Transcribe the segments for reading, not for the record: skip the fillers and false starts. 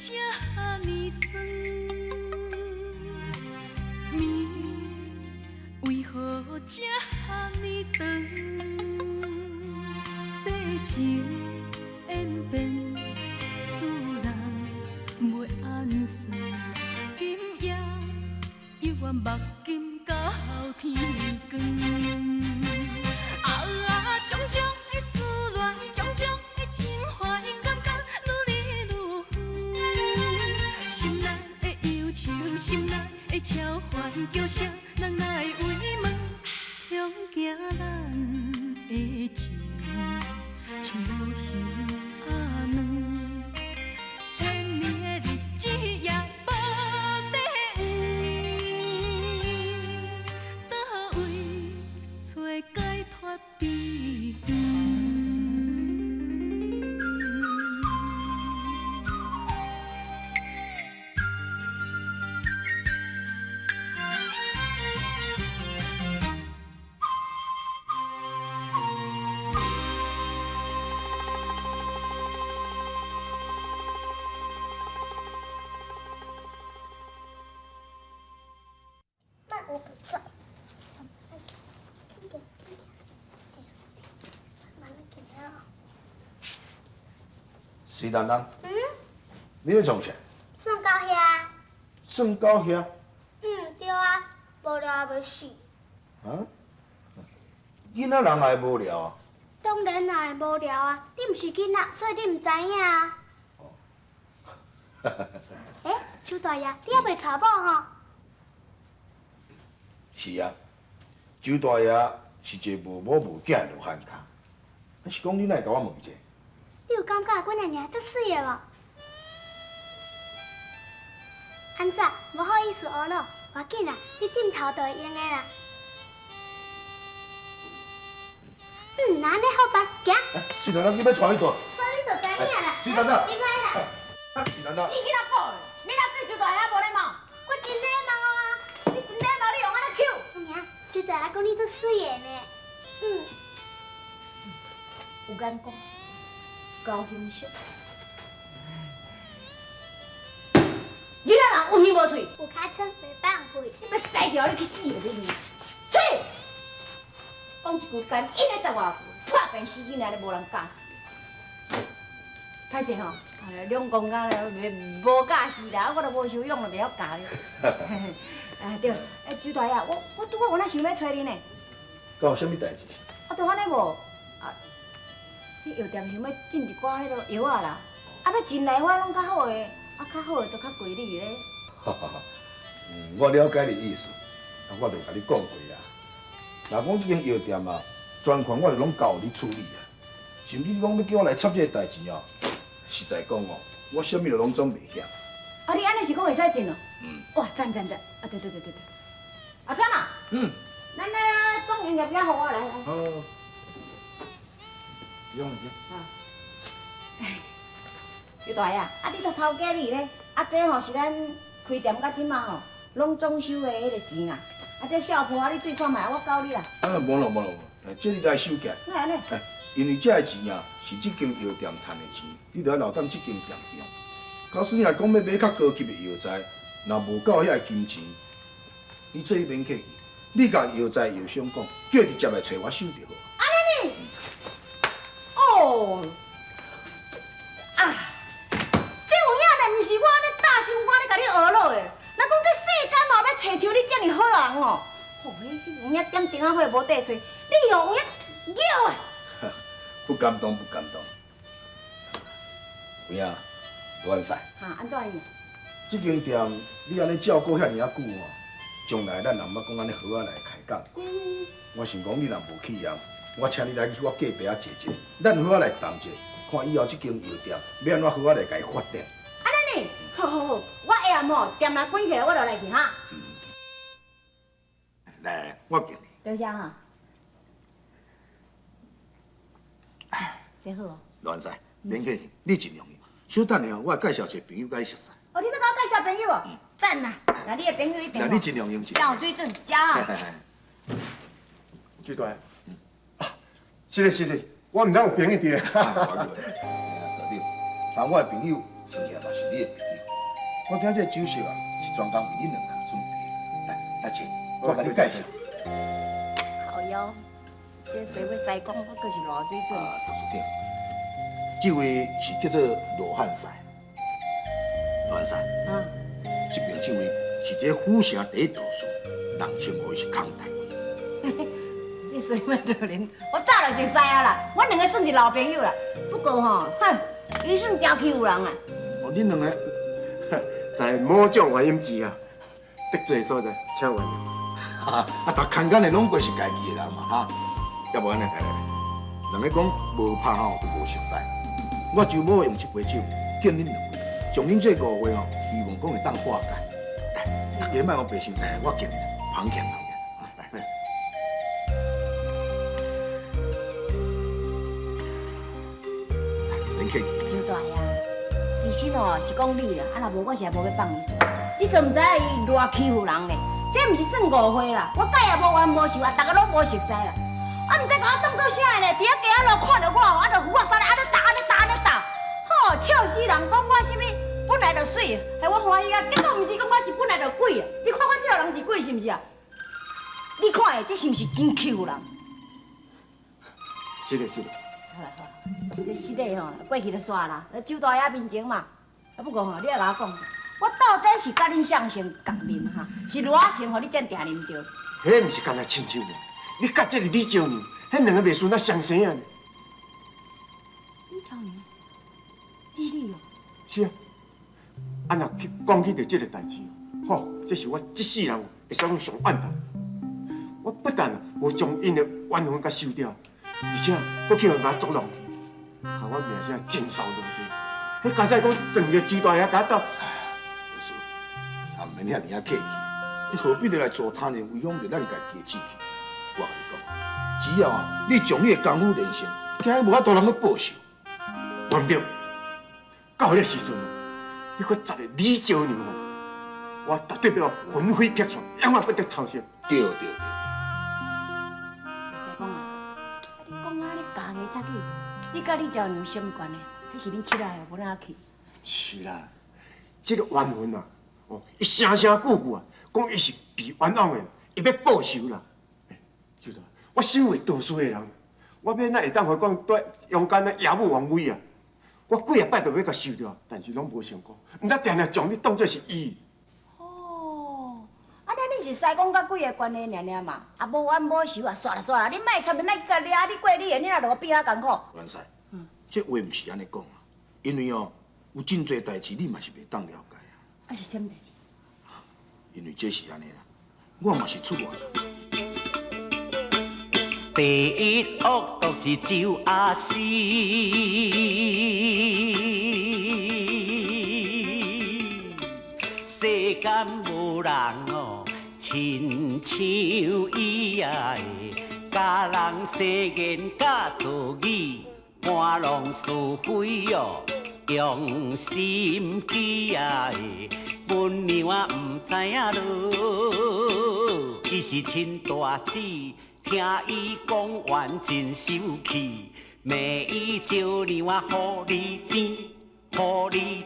这呢酸？面为何这呢长？世情演变，使人袂安顺。今夜犹原目镜到天光。种种的思恋，种种的情怀，感觉愈来愈远。心内的忧愁，心内的超凡，叫声人来慰问，恐惊咱的情像无形仔卵，千年的日子也无地圆，倒位找解脱避远？我不算。徐丹丹，你要创啥？算到遐。算到遐？对啊，无聊也要死。啊？囡仔人也会无聊啊？当然也会无聊啊！你毋是囡仔，所以你毋知影啊。周大爷，你还袂查某吼？是啊，周大爷是一个无某无囝的罗汉脚。啊，是讲你哪会甲我问者？你有感觉阮娘娘足水的无？安怎？无好意思学咯，无要紧啦，你点头就会用的啦。那安尼好办，行。徐丹丹，你要带伊倒？所以你就知影啦。徐丹丹，你看啦。徐丹丹。死囡仔宝，你若对周大爷无礼貌，我真礼貌啊！你真礼貌，你用安尼 Q。娘，周大爷讲你足水的呢。有眼光，高兴色。囡仔人有耳无喙，有尻川袂放屁。你要塞掉你去死吧你！吹！讲一句干120外句，破病死囡仔都无人教死。歹势吼，两公家了无教死啦，我都无收养了，袂晓教你。对，周大爷，我拄好有哪想要找你呢？敢有啥物代志？就安尼无。这药店想要进一寡迄落药仔啦，要进来我拢较好诶，较好诶就较贵哩咧。我了解你意思，我就甲你讲过啦。若讲这间药店啊，全款我就拢交你处理啊。甚至你讲要叫我来插这个代志哦，实在讲哦，我啥物就拢总袂晓。你安尼是讲会使进哦？哇，赞！对。阿川啊，咱咧总营业表互我来。好。不用了。周大爷，你做头家你咧，这吼是咱开店到即马吼，拢总收的迄个钱啊。这小铺你对看卖，我教你啦。无咯，这你该收起来。哪安尼？因为这个钱啊，是这间药店赚的钱，你着要留当这间店用。假使你若讲要买较高级的药材，若无够遐个金钱，你做免客气，你甲药材药商讲，叫伊直接来找我收就好。安尼呢？哦，这有影呢，毋是我咧大心肝咧甲你学落的。若讲这世间嘛要找像你遮尔好人哦，你有影点顶仔火无地吹，你有影尿啊！不敢当。有影，罗安赛。安怎样？这间店你安尼照顾遐尔啊久哦，将来咱若毋捌讲安尼好啊来开讲。我想讲你若无去啊。我请你来去我隔壁啊坐坐，咱好啊来谈者，看以后这间药店要安怎好啊来甲伊发展。安尼呢？好，我下暗吼店若关起来，我就来去哈。来，我敬你。多谢哈。真好哦。乱赛，免客气，你尽量用。小等下，我介绍一个朋友甲你熟识。你要甲我介绍朋友哦？赞啦！那你的朋友一定那你尽量用。要有水准，加啊。周大爷。是，我毋知有朋友伫。道理。但我的朋友生下嘛是你的朋友。我今这酒席啊，是专工为恁两人准备的。来，姐，我甲你介绍。靠腰，这水要塞讲，我可是偌水准。董事长，这位是叫做罗汉赛。罗汉赛，这边这位是这府城第一道士，人称呼伊是康大。这水门的人，我早就熟悉啊啦，阮两个算是老朋友啦。不过吼，伊算真欺负人啊。哦，恁两个。在某种原因之下，得罪所在，请原谅。逐空间的拢过是家己的人嘛，哈。要不安尼来，人咧讲无拍吼就无熟悉。我就要用一杯酒敬恁两位，从恁这误会吼，希望讲会当化解。来，大家莫我白想，我敬你，捧起来。来。恁客气。真大呀！其实哦是讲你啦，若无我是也无要放你煞。你都唔知伊偌欺负人嘞，这毋是算误会啦。我甲伊也无冤无仇啊，大家拢无熟悉啦。啊，唔知甲我当做啥呢？伫遐街仔路看到我，啊，就扶我衫咧，安尼打，吼，笑死人！讲我啥物本来就水，害我欢喜啊。结果毋是讲我是本来就鬼啊。你看我这个人是鬼是毋是啊？你看下，这是毋是真欺负人？是的。好啦，这实在吼过去就煞啦，周大爷面前嘛。啊，不过吼，你也甲我讲，我到底是甲恁相生共面哈，是偌生互你这定啉着？迄毋是干那亲像的，你甲这个李少年，迄两个袂顺那相生啊。李少年，是你哦？是啊，啊若去讲起着这个代志，吼，这是我一世人会使讲上怨叹。我不但无将因的冤魂甲收掉，而且佫去互人捉弄去，害我名声真扫落地。迄加在讲撞着周大爷甲斗，老师，也毋免遐尔啊客气，你何必来做他人威胁着咱家己的志气？我甲你讲，只要你将你的功夫练成，惊无遐多人去报仇。对不对？到迄个时阵，你佫砸个李少年吼，我绝对要魂飞魄散，永远不得超生。对。会使讲啊，你讲啊，你家己出去，你甲李少年什么关系？迄是恁七仔哦，无哪去？是啦，这个冤魂啊，哦，伊声句啊，讲伊是被冤枉的，伊要报仇啦。就啦，我身为道士的人，我要哪会当互讲对勇敢的野武王威啊？我几啊摆都要甲收掉，但是拢无成功，毋知定定将你当作是伊。哦，安尼你是使讲甲几个关系尔嘛？啊，无冤无仇啊，煞啦，你莫出面莫甲掠，你过你的，你若着变较艰苦。元帅，这话毋是安尼讲啊，因为哦，有真侪代志你嘛是袂当了解啊。啊是啥物代志？因为这是安尼啦，我嘛是出外人。第一恶毒是周阿四，世间无人哦亲像伊啊的，教人世言假造语，搬弄是非哦用心机啊的，本娘啊毋知影咯，伊是亲大姊。听伊讲完真受气，骂伊招娘啊，互你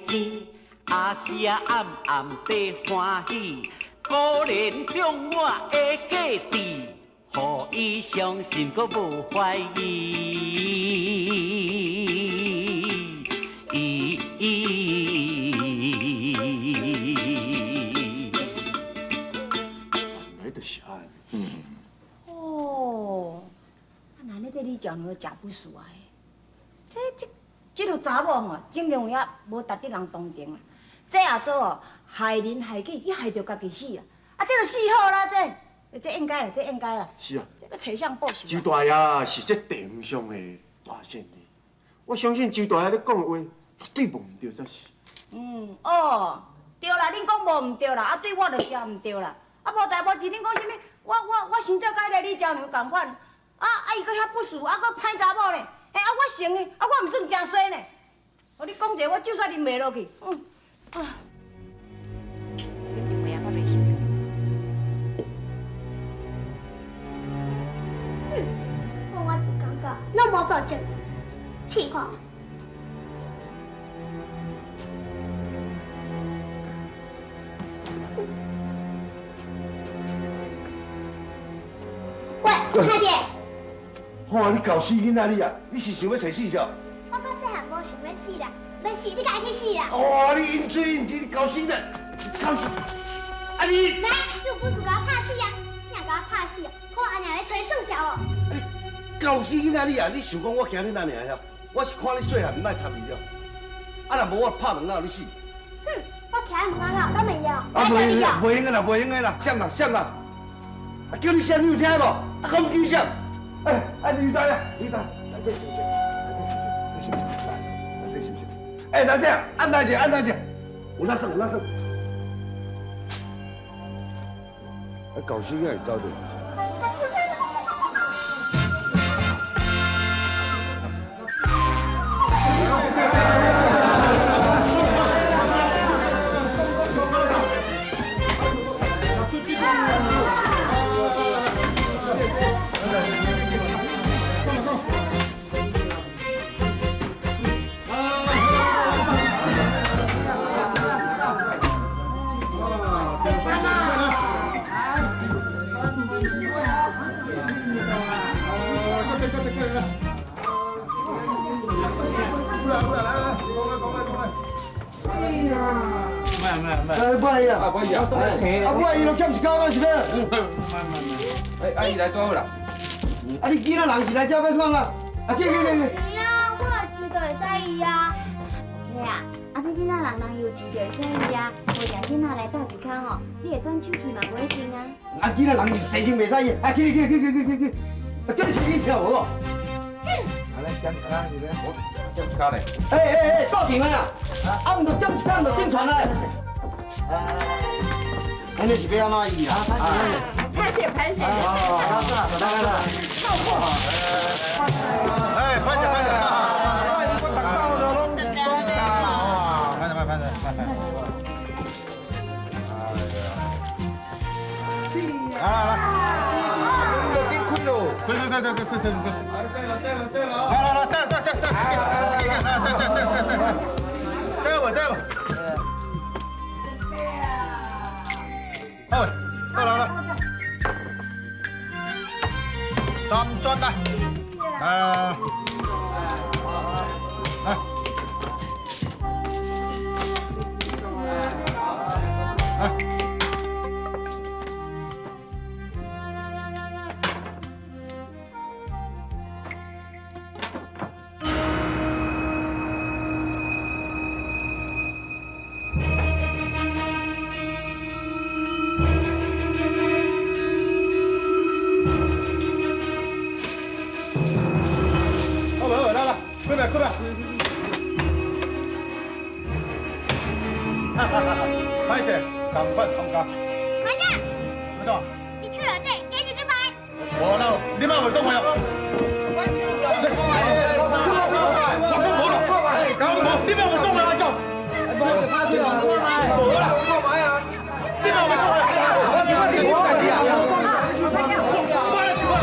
钱，阿是啊暗暗地欢喜，果然中我的价值，互伊相信阁无怀疑。原来就是安尼。哦，啊，那你这李少年真不输啊！这个查某吼，整容也无值得人同情啊！这也做哦，害人害己，去害着家己死啊！啊，这个死好啦，这应该啦，这应该啦。是啊，这个找相报仇。周大爷是这地方上的大善人，我相信周大爷咧讲的话绝对无毋对才是。哦，对啦，恁讲无毋对啦，啊，对我就是毋对啦。啊，无代无志，恁讲啥物？我生做甲迄个李少年共款，伊搁遐不输，搁歹查某呢。我成的，我毋算真衰呢。你讲者，我就算啉袂落去。啉一杯我袂受我就感觉咱无做正气看。太爷，吼，你搞死囡仔你啊！你是想要找死笑？我到细汉无想要死啦，要死你家去死啦！哦，你饮水饮酒，你搞死的，搞死！啊你！来，你有本事甲我拍死啊！你若甲我拍死啊，看阿娘来吹算小哦！搞死囡仔你啊！你想讲我惊你哪尔呀？我是看你细汉唔爱插味了，啊若无我拍两下你死。哼，我徛喺门口头，敢袂要？啊，袂用个啦，袂用个啦，闪啦闪啦！啊，叫你闪，你有听无？啊，讲叫闪！哎，啊，李大爷，李大，来这行不行？来这行不行？来这行不行？哎，来这，安大姐，安大姐，有哪算有哪算？啊，搞死个会走的。不爱呀，不爱呀，啊不爱伊就减一口，咱是要。哎，阿姨来多好啦。啊，你囡仔人是来这要创啊？啊，去。是啊，我来煮就会使伊啊。OK 啊，啊这囡仔人有饲就会使伊啊，无让囡仔来斗一空哦，你会转手去嘛不一定啊。啊，囡仔人是生性袂使伊，啊去，啊叫你出去跳无？啊，来减一下，是咩？我减一下嘞。哎，到停了啦！啊，唔着减一下，唔着顶船来。安尼是要安怎意啊？拍摄拍摄。哎，拍者。我等到了拢拍者。来，都顶困咯。快！对了，来，带，带吧。好，来，三轉啦，來。过来，歹势，赶快参加。快点！咩到？你手内底加一个牌。无啦，你莫袂讲话哦。我讲无啦，讲无，你莫袂讲话来讲。无啦，你莫袂讲话。我是有代志啊。我来去啦。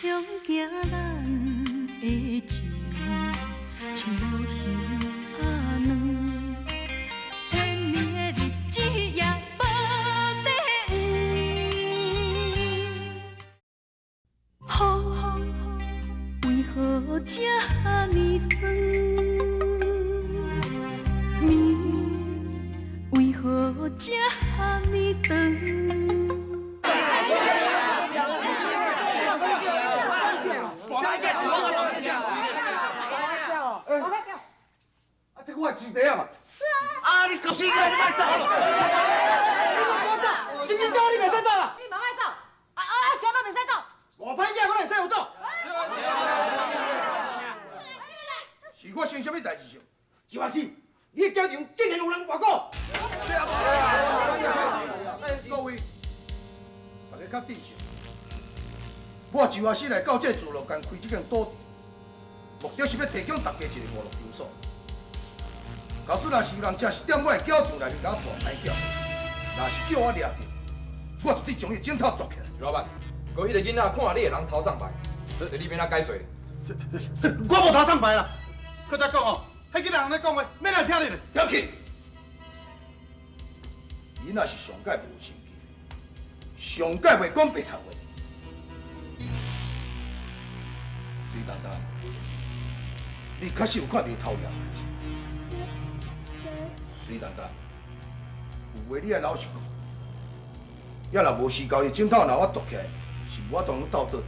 向行咱的情，像无形阿软，千年的日子也无得黄。雨为何这呢酸？暝为何这呢长？这个我记得啊嘛。啊，你搞死个，你莫走！我走，是你叫你袂使走啦。你莫爱走，上都袂使走。我歹囝，我会使有走。是我生什么代志上？就是你的家庭竟然有人外国。各位，大家较镇静。我就话是来到这自乐间开这间赌场，目的是要提供大家一个娱乐场所。假使若是有人真是踮我的脚场内面甲我博歹叫，若是叫我掠着，我绝对将伊枕头夺起来。老板，过迄个囡仔看你的人头上牌，这你免哪解说。我无头上牌啦，搁再讲哦，迄个人咧讲话，免来听你咧。调起！伊若是上届无心机，上届袂讲白贼话。水蛋蛋，你确实有看到偷掠？水蛋蛋，有话你爱老实讲。要若无事交伊枕头若我夺起来，是我同你斗倒转。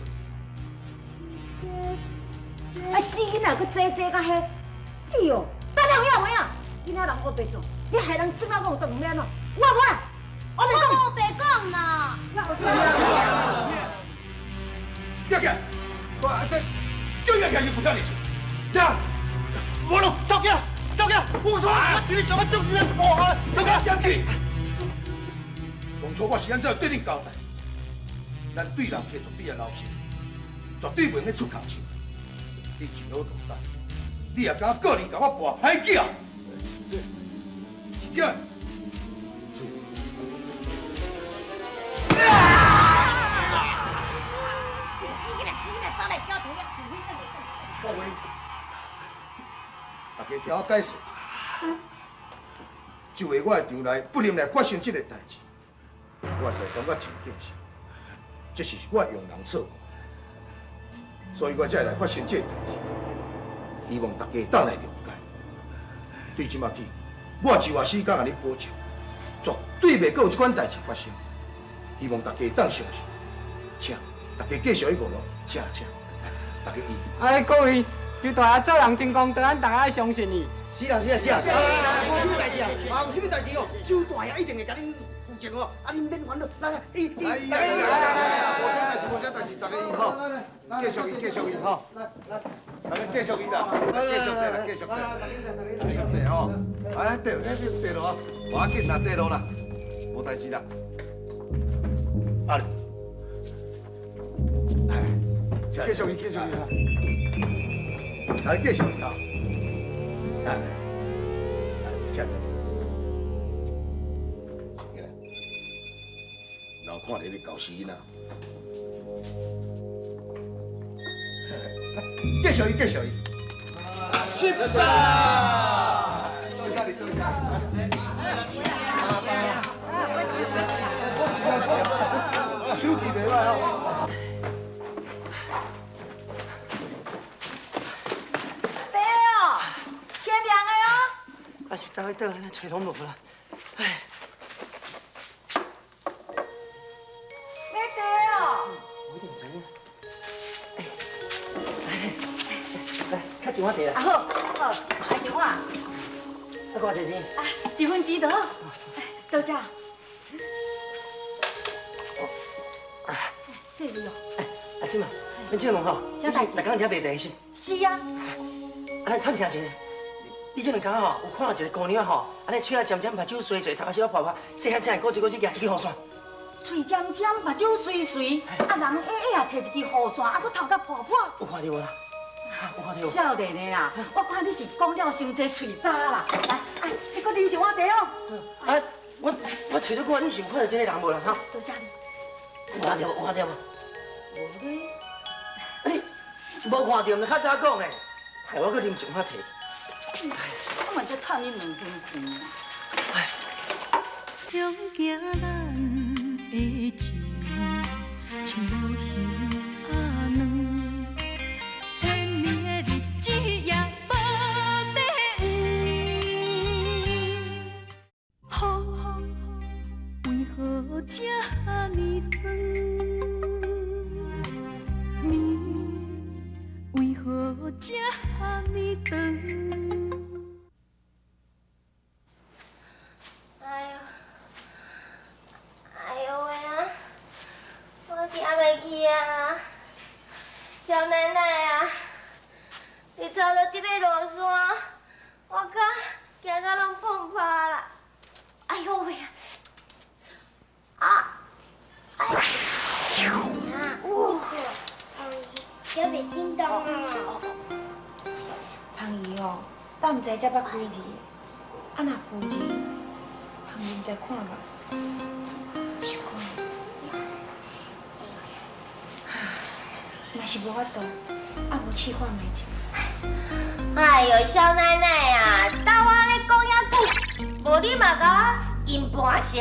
啊，死囡仔，佮坐到遐，哎呦，大量有影？囡仔人学白做，你害人枕头讲有断面咯？我无啦，我袂讲。我别讲啦。掉起来！我这就要下去不跳进去。呀！我弄走起来，走起来！我说我今日上个东西来哇！走起来！掉起！当初我是安怎对恁交代？咱对人客做比较老实，绝对袂用出口气。你真好动胆，你也敢个人甲我跋歹囝？是叫。各位，大家听我解释，就为我的场内不幸来发生这个代志，我实在感觉真庆幸，这是我用人错误，所以我才会来发生这个代志。希望大家等来了解。对即马起，我计划时间甲你保证，绝对袂阁有这款代志发生。希望大家当相信，请大家继续去五路，请。大家哎，各位，就大家做人真公道，咱大家相信你。是啦，无什么代志啊，有什么代志哦，周大爷一定会甲恁负责哦，啊，恁免烦恼，来，无啥代志，大家吼，继续伊吼，大家继续伊啦，继续对吼，哎，对咯，无要紧啦，对咯啦，无代志啦，啊，哎。继续伊哈，来继续伊哈，哎，这样，人看你搞死呐，继续伊，是吧？坐下，手机袂歹哦。啊是走去倒，安尼找拢无啦。哎，要茶哦。我一定知影。来，较一碗茶啦。啊好，来一碗。啊，偌济钱？啊，1分钱就好。多谢。谢你哦。阿姊嘛，恁这问吼，啥代志？大家听卖茶是？是啊。啊，咱探听者。你这两天吼，有看到一个姑娘吼，安尼嘴啊尖尖，目睭垂垂，头小泡泡，细汉细汉，过一举举一支雨伞。嘴尖尖，目睭垂垂，啊人矮矮啊，摕一支雨伞，啊，佮头壳破破。有看到无啦？有看到。少年的啦，我看你是讲了伤济嘴渣啦。来，哎，你搁啉一碗茶哦。啊，我找着看，你是有看到这个人无啦？哈。多谢你。有看到无？有看到无？无咧。啊你无看到，就较早讲诶，害我搁啉一碗茶。我嘛才趁你2分钱。哎，向行咱的情，像无形阿软，千年的日子也无得黄。雨为何这呢酸？暝为何这呢长？小奶奶啊，日头都直要落山，我脚行到拢碰趴啦。哎呦喂呀！哎呀！小袂叮当啊！芳姨哦，我毋知才捌几日，啊若无日，芳姨再看吧。是看。若是无法度，啊无试看卖者。哎呦，小奶奶啊，等我咧讲遐久，无你嘛甲我应半声。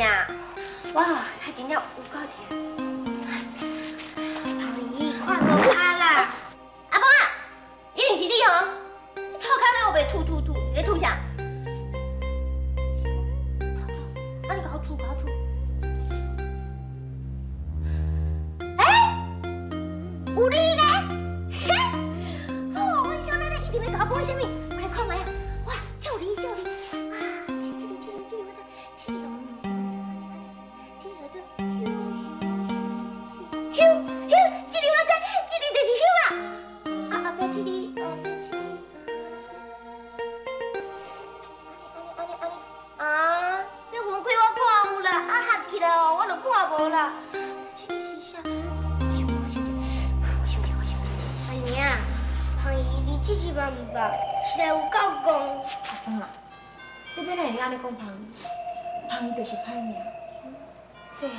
我吼，较真正有够甜。有你呢？嘿，哦，阮小奶奶一定要甲我讲啥物？我来看卖啊！哇，这有你，这有你啊！这里，我知，这里哦，这里叫做休，这里我知，这里就是休啊！不要这里，不要这里。啊，这魂开我看有啦，合起来哦，我就看无啦。这里是啥？我想者。阿娘啊，芳姨，你这是办唔办？实在有够戆。阿公啊，你要哪会安尼讲芳姨？芳姨就是歹命，细汉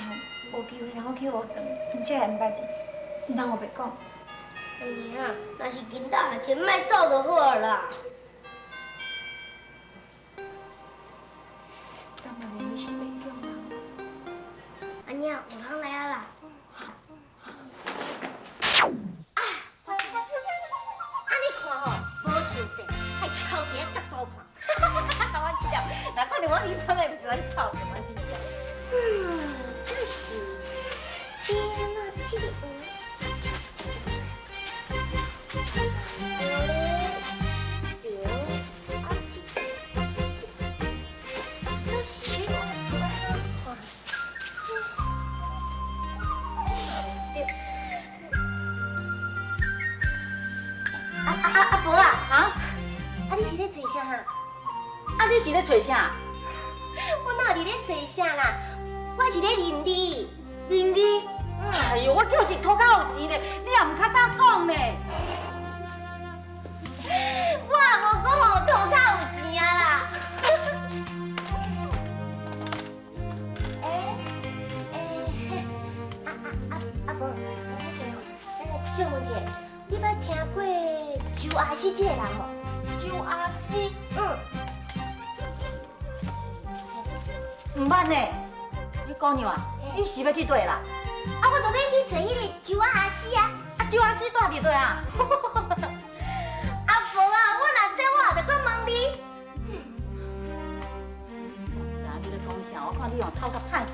无机会通我去学堂，而且还毋捌字，唔通我白讲。阿娘啊，若是囡仔先莫走就好啦。干嘛连你是白讲啊？阿娘，有通来啊啦！你看吼，无顺势，还抄一个角度看，我知道，那可能我偏方的不是我抄的，我知道。这是天啊，这个阿婆啊，你是咧找啥哈？你是咧找啥？我哪里咧找啥啦？我是咧认你。认你？哎呦，我就是土较有钱咧，你也唔较早讲呢。我也无讲我土较有钱啊啦。阿婆，借问一下，你捌听过周阿西这个人无？周阿西？唔捌呢。你讲你啊，你是要去对啦？我就要去找迄个周阿西啊！周阿西住伫对啊？阿婆啊，我若知我也着去问你。知你咧讲啥？我看你用头壳歹去。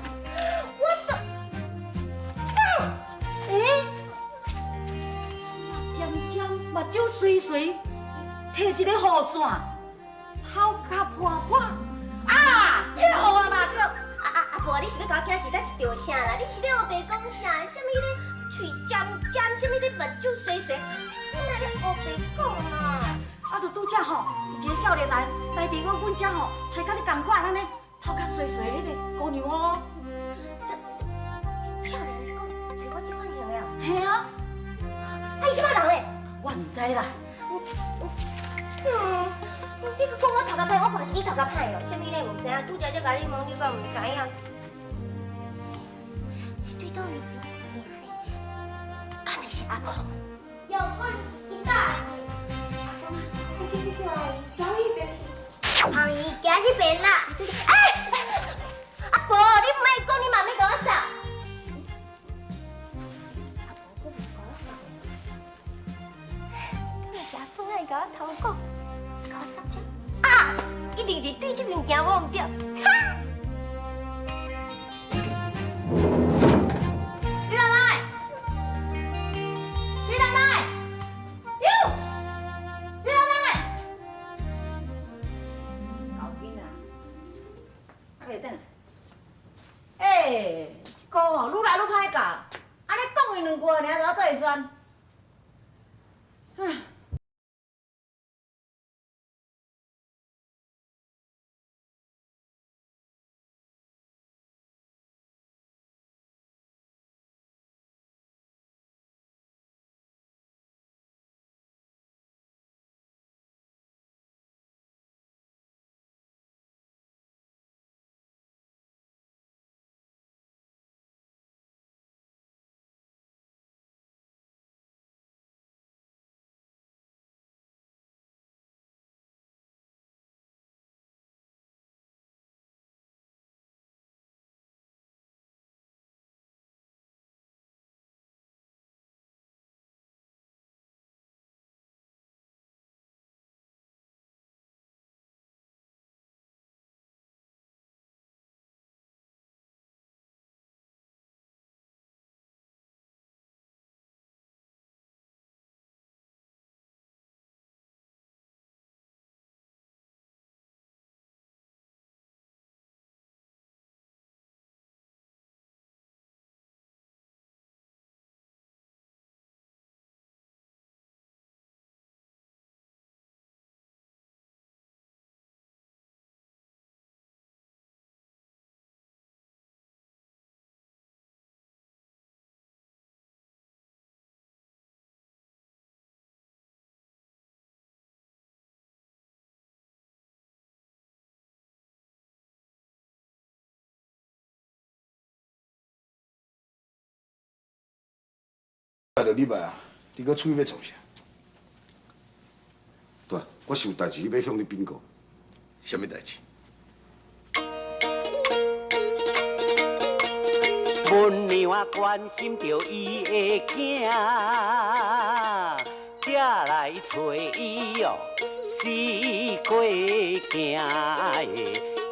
尖尖，目睭水水，摕一个雨伞，头壳破破，跳啊啦跳！阿婆，你是要甲我惊时，但是着啥啦？你是咧学白讲啥？什么咧嘴尖尖，什么咧目睭水水？你哪咧学白讲啊？就拄则吼，一个少年来伫阮遮吼，找甲你同款安尼，头壳水水迄个姑娘哦。少年你讲找我这款型的啊？嘿啊，伊什么人咧？我唔知啦。你去讲我头壳歹，我看是你头壳歹哦。什么咧唔知影？拄则才甲你问，你敢唔知影？是对倒面惊咧？敢会是阿婆？有可能是囡仔子。你叫阿姨，叫伊边。阿姨，行这边啦。阿婆，你唔爱讲，你妈咪甲我扫。敢是阿婆爱甲我偷讲？搞啥只？一定是对这边行我唔对。李奶奶，李奶奶，哟，李奶奶，搞囡啊，袂等。这个吼愈来愈歹教，安尼讲伊两句尔，就做会算。来着你吧，你搁出去要创啥？对，我是有代志要向你禀告。什么代志？阮娘关心着伊的囝，才来找伊哦，死过行的，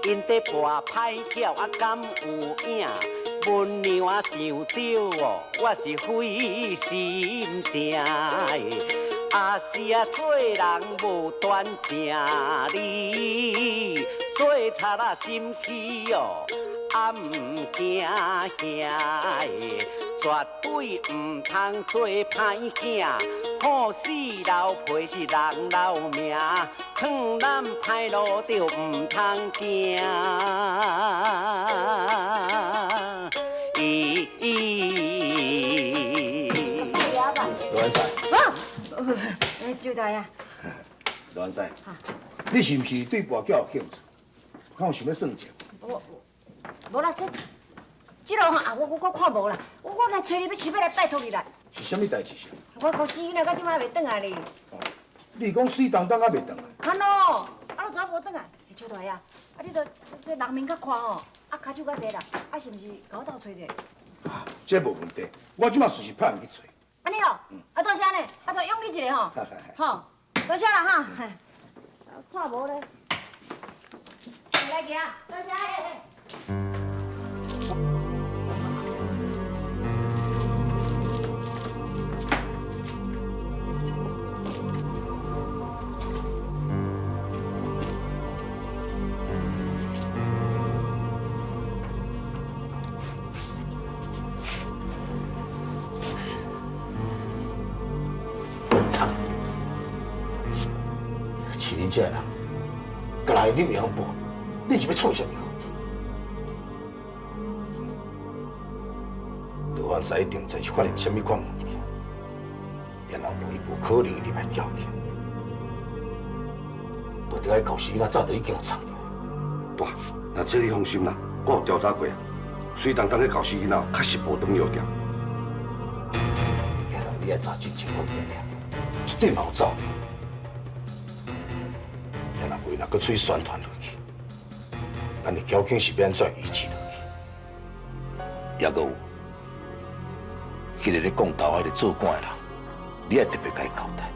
因在跋歹脚啊，敢有影？阮娘想着哦，我是费心情的。啊是啊，做人无端正理，做贼啊心虚哦。啊，毋惊兄的，绝对毋通做歹囝。好死老皮是人老命，劝咱歹路着毋通行。栾赛，周大爷，栾赛，你是毋是对跋筊有兴趣？敢有想要算一下？无啦，这路啊，我看无啦，我来找你，是要来拜托你啦。是啥物代志？我公司囡仔到即摆还袂转来哩。你讲水当当还袂转来？安喏，怎无转来？周大爷，你着这人面较宽吼，骹手较济啦，是毋是甲我斗找者？这无问题，我即马随时派人去找。安尼哦，多谢呢，再用你一个吼，吼，多谢啦哈。看无咧，来行，多谢。是恁这人，甲来恁杨报，恁是要创啥物？罗汉师一定在是发现什么款物件，然后无伊无可能入来叫去，无得爱搞事，那早就已经有藏起来。大，那这你放心啦，我有调查过啊。水当当的教师囡仔确实无当药店。然后你爱查真情况点点，绝对嘛有走去。然后为若搁出去宣传落去，咱的交警是要安怎维持落去？也搁有，迄个咧讲道迄个做官的人，你爱特别甲伊交代，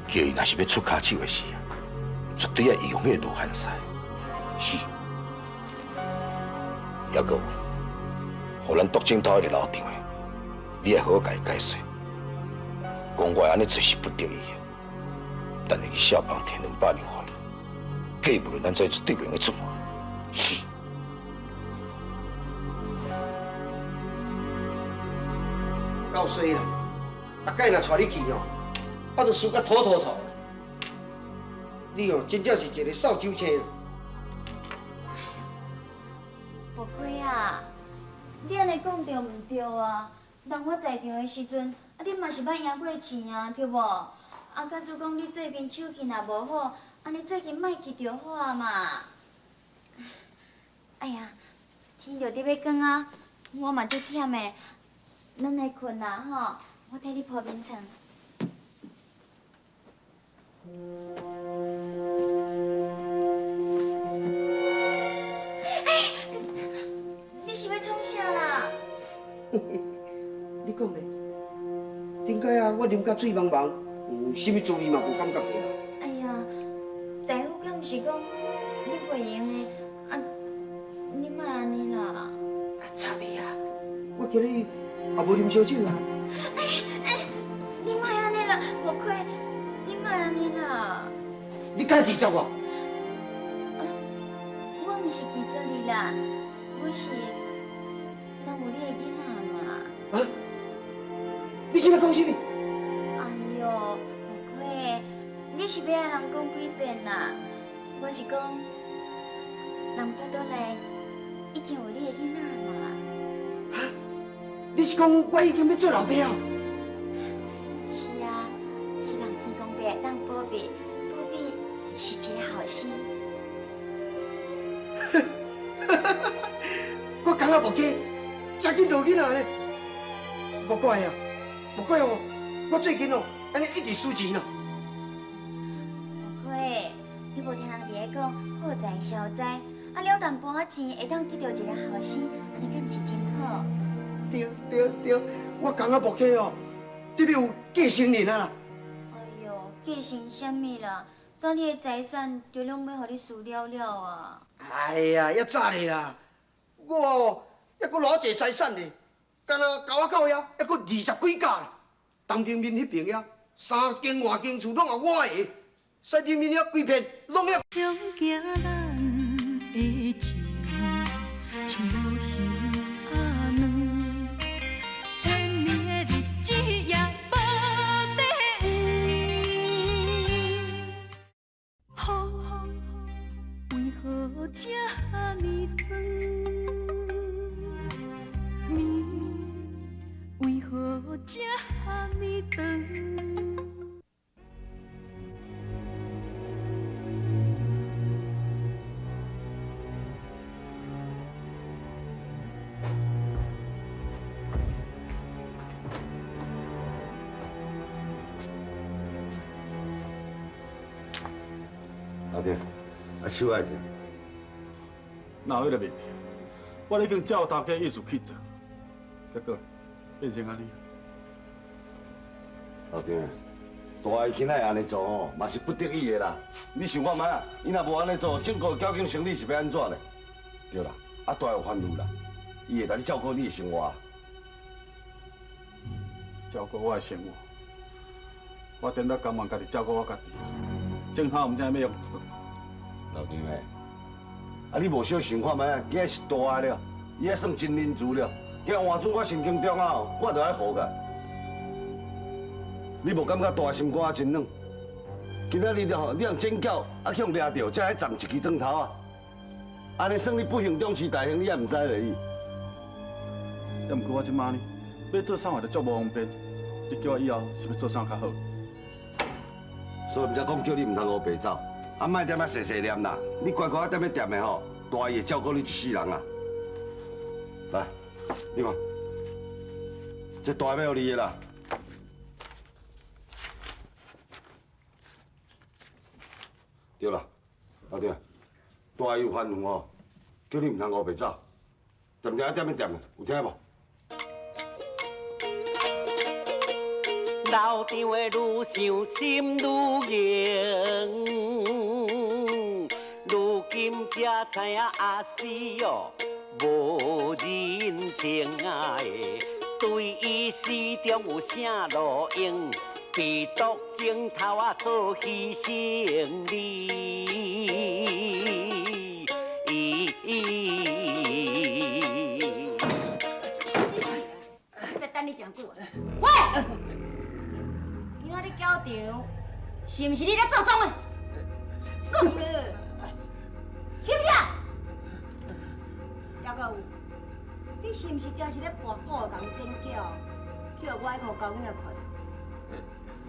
叫伊若是要出骹手的事啊，绝对要用迄个罗汉师。是。也搁有，互咱督警头迄个老张的，你要好好甲伊解释，讲我安尼做是不得已的，但会去下放天200年法律，假无论咱再绝对袂用出门。是。够衰啦！大概若带你去哦，我就输甲土土土。你哦，真正是一个扫帚车。无亏啊！你安尼讲对毋对啊？当我在场的时阵，你嘛是捌赢过钱啊，对无？假使讲你最近手气若无好，安尼最近莫去就好啊嘛。哎呀，天就伫要光啊，我嘛足忝的，咱来困啦吼，我替你铺眠床。你是要创啥啦？你讲咧？顶摆啊，我啉甲水茫茫，什么滋味嘛无感觉着。哎呀，大夫敢毋是讲你袂用的，你莫安尼啦。差袂啊！我今日也无啉烧酒啊。你莫安尼啦，无亏，你莫安尼啦。你敢拒绝我？我毋是拒绝你啦，我是当有你的囡仔嘛。啊？你即摆讲什么？哎哟，无亏，你是要爱人讲几遍啦？我是讲，人巴肚内已经有你的囡仔嘛。啊？你是讲我已经要做老爸啊？是啊，希望天公伯会当保庇，保庇是一个好心。我讲啊无假，真紧落囡仔呢。无怪啊，无怪哦，我最近哦，安尼一直输钱咯。阿贵，你无听人伫咧讲好财消灾，啊了淡薄仔钱会当得到一个后生，安尼敢毋是真好？对，我讲啊无客哦，你要有继承人啊啦。哎哟，继承什么啦？等你的财产就拢要互你输了了啊！哎呀，遐早咧啦，我还阁偌济财产呢，干那交我到遐，还阁20几家啦。东平面迄边遐3间外间厝拢也我的，西平面遐几片拢也。向行咱的情，像无形阿软，千年的日子也无得黄。雨为何这呢酸？暝为何这呢长？老弟，手爱听。哪有迄个问题？我已经照头家意思去做，结果变成安尼。老弟，大个囡仔安尼做吼，嘛是不得已的啦。你想看卖啊？伊若无安尼做，整个交警生理是要安怎咧？对啦，大有法律啦，伊会甲你照顾你的生活。照顾我的生活，我顶多甘愿家己照顾我家己。正好毋知要用。老弟诶，啊你无小想看卖啊？今日是大个了，伊还算真认字了。今日换做我神经中啊，我就爱好个。你无感觉大心肝真软？今仔日了，你用剪脚啊去用掠着，才还站一支砖头啊！安尼算你不幸中之大幸，你也毋知咧。要毋过我即马呢，要做生活就足无方便。你叫我以后是要做啥较好？所以毋才讲叫你毋通乌白走，啊莫踮遐细细念啦。你乖乖踮遐踮的吼，大姨会照顾你一世人啊。来，你看，这大要互你的啦。对啦，老弟，大有吩咐吼，叫你毋通乌白走，踮踮踮的，有听无？老丈的愈想心愈硬，如今才知影阿死哦无人情啊的，对伊始终有啥路用？被毒镜头啊做牺牲你。要等你真久啊！喂，今仔日教场是毋是你咧做庄的？讲了，是不是啊？还阁有，你是毋是真是咧跋股的共剪脚，叫我爱互交囡仔看到？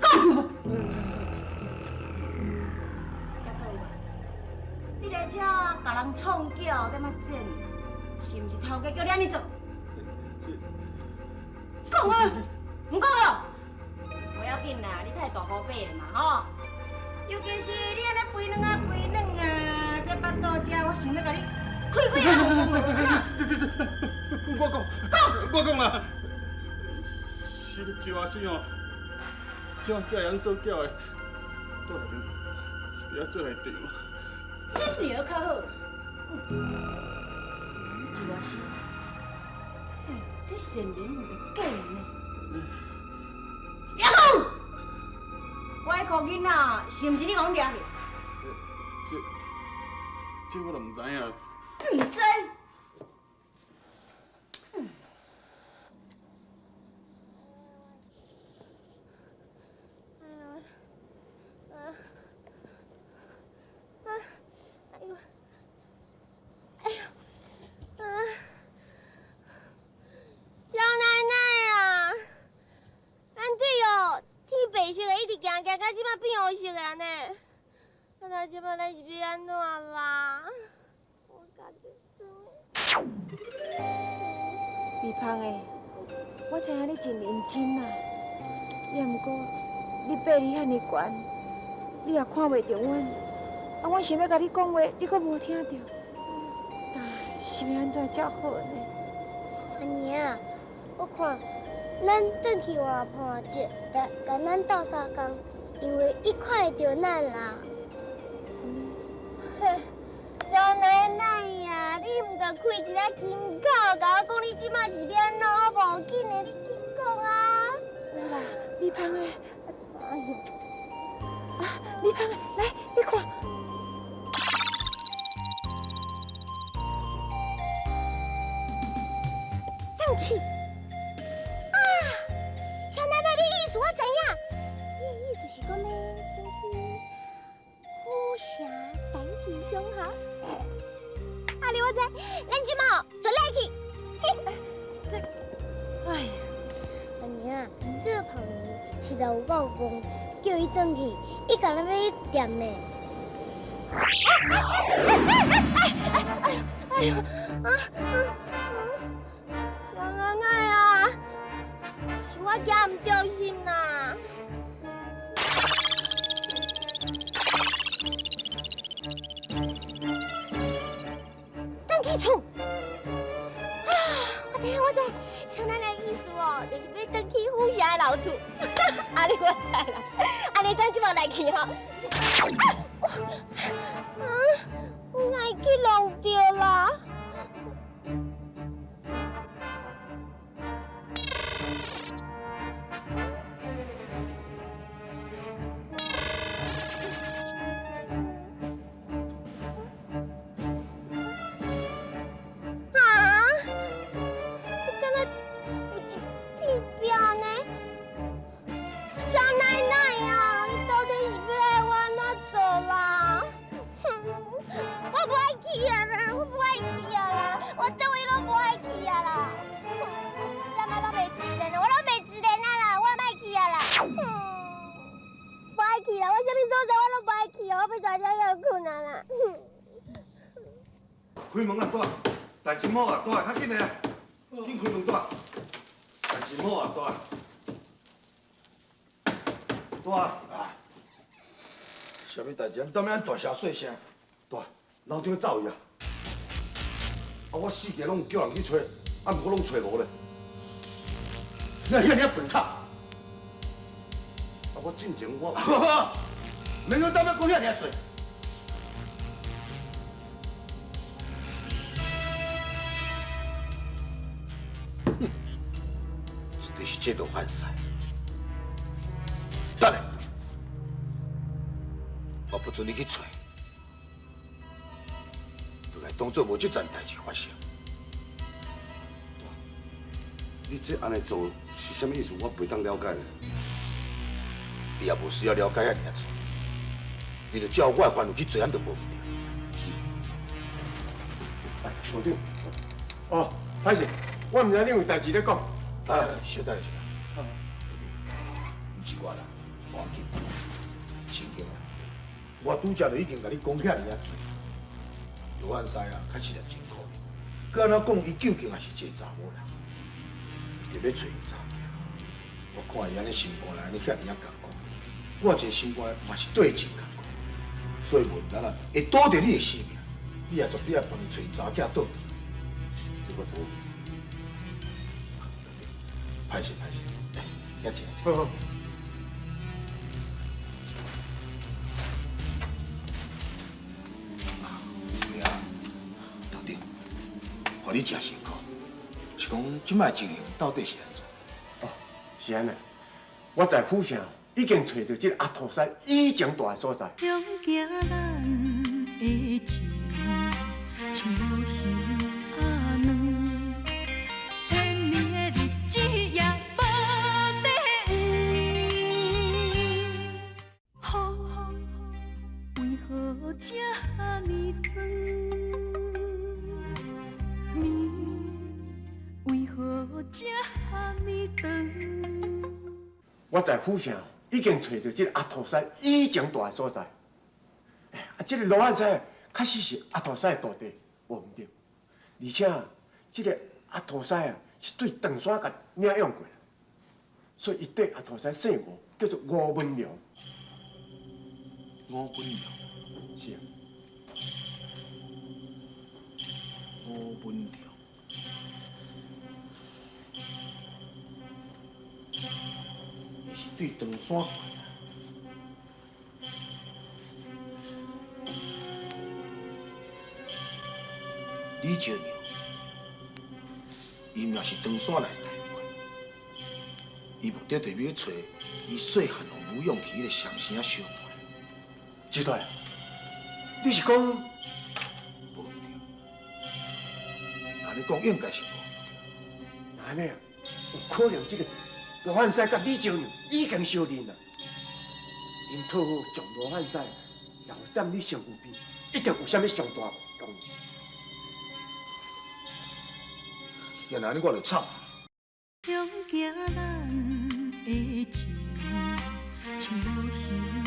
讲！还阁有，你来遮甲人创脚，踮遐剪，是毋是头家叫你安尼做？讲啊！唔讲了，不要紧啦，你太大古板了嘛吼。尤其是你安尼肥软啊，这巴肚遮，我想要甲你开开啊！我讲啦，是你招阿生哦，这样做筊的，倒来场不要做来场。你女儿较好，你招阿生，这善人有得假呢。然后，我迄个囡仔是毋是你讲掠去？这我就唔知影。唔知。小奶奶啊，咱队哦，天白色的一直行，到即摆变黑色的安尼，啊，到即摆咱是要安怎啦？我感觉酸。鼻芳的，我知影你真认真啦，也毋过你爬离遐尼悬，你也看袂着阮。啊，阮想要甲你讲话，你阁无听着，是要安怎才好呢？阿娘，我看咱转去换伴节，甲咱斗相共，因为伊看会着咱啦。小奶奶呀，你毋着开一个金口，甲我讲你即马是要安怎？我无紧的，你紧讲啊！有啦，李芳诶，李芳，来，你看。转去啊！小奶奶的意思我知影，你的意思是讲呢，转去虎城等去上学。啊，你我知，咱即马就来去。哎呀，阿娘，这个胖姨实在有够疯，叫伊转去，伊甲咱要点呢。哎呦小奶奶啊，是我惊唔小心啦。等去厝。啊，我知，小奶奶意思哦，就是要转去虎城的老厝。安尼我知啦，安尼咱即马来去吼。我哪会去弄着啦？小奶奶呀，你到底是要爱我安怎做啦？我不爱去啊啦，我不爱去啊啦，我倒位拢不爱去啊啦。一点仔拢袂自然，我拢袂自然啊啦，我莫去啊啦。不爱去啦，我啥物所在我拢不爱去啊，我要在遮休困啊啦。开门啊，大，大金毛啊，大，较紧的，紧开门大，大金毛啊，大。大啊！啥物代志？你当面大声细声？大，楼顶走伊啊！啊，我四界拢有叫人去找，啊，毋过拢找无咧。你遐尔笨贼！啊，我进前我，免讲当面讲遐尔多。哼，绝对是制度犯事。等下，我不准你去找，就来当作无这件代志发生。你这安尼做是啥物意思？我袂当了解咧。你也无需要了解遐尔多，你就照我的范围去做，俺就无问题。哎，部长，哦，歹势，我毋知你有代志咧讲。啊，小等一下，毋是我啦。环境，情景啊！我拄则就已经甲你讲遐尔多，罗汉师啊，确实也真可怜。佮安怎讲，伊究竟也是一个查某人，伊就要找因查囝。我看伊安尼心肝来安尼遐尔共讲，我这心肝嘛是对真共讲。所以问咱啊，会保着你的性命，你也绝对要帮伊找因查囝倒去。是我知。歹势，遐坐。好。互你真辛苦，是讲即摆情形到底是安怎？哦，是安尼。我在府城已经找到这个阿土师以前住的所在。向行咱的情，像无形阿软，千年的日子也无得缘。雨为何这呢酸？为何这呢长？我在府城已经找到这个阿土师以前住的所在。哎，这个罗汉师确实是阿土师的徒弟，无毋对。而且这个阿土师啊，是对长山甲领养过，所以伊缀阿土生姓吴，叫做吴文良。吴文良，是啊，吴文良，伊是对长山过。李石娘，伊若是长山来台湾，伊目的就是要找伊细汉互抚养起个上声相伴。周大，你是讲无对，安尼讲应该是无。安尼啊？有可能这个罗汉西甲李石娘已经相认啦。因讨好将罗汉西留踮你身躯边，一定有啥物上大无用。原来安尼我就惨。向行咱的情，像无形